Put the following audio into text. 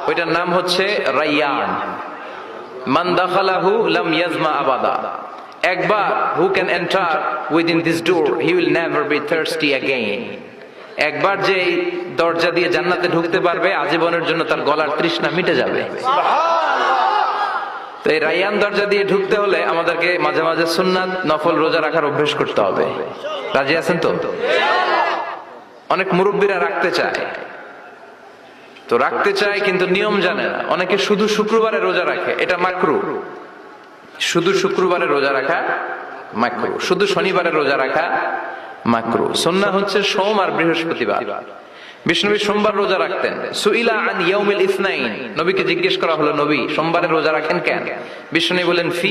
ওইটার নাম হচ্ছে রাইয়ান। মান দাখালাহু লাম ইয়াজমা আবাদা। একবার who can enter within this door he will never be thirsty again। একবার যে দরজা দিয়ে জান্নাতে ঢুকতে পারবে আজীবনের জন্য তার গলার তৃষ্ণা মিটে যাবে। তো এই রাইয়ান দরজা দিয়ে ঢুকতে হলে আমাদেরকে মাঝে মাঝে সুন্নাত নফল রোজা রাখার অভ্যাস করতে হবে। রাজি আছেন তো? অনেক মুরব্বীরা রাখতে চায়, তো রাখতে চায় কিন্তু নিয়ম জানে না। অনেকে শুধু শুক্রবারে রোজা রাখে, এটা মাকরু। শুধু শুক্রবারে রোজা রাখা মাকরু, শুধু শনিবারে রোজা রাখা মাকরু। সুন্নাহ হচ্ছে সোম আর বৃহস্পতিবার। বিষ্ণুনবী সোমবার রোজা রাখতেন। সুইলা আন ইয়াউমিল ইসনাইন, নবীকে জিজ্ঞেস করা হলো, নবী সোমবারে রোজা রাখেন কেন? বিষ্ণুনবী বলেন, ফি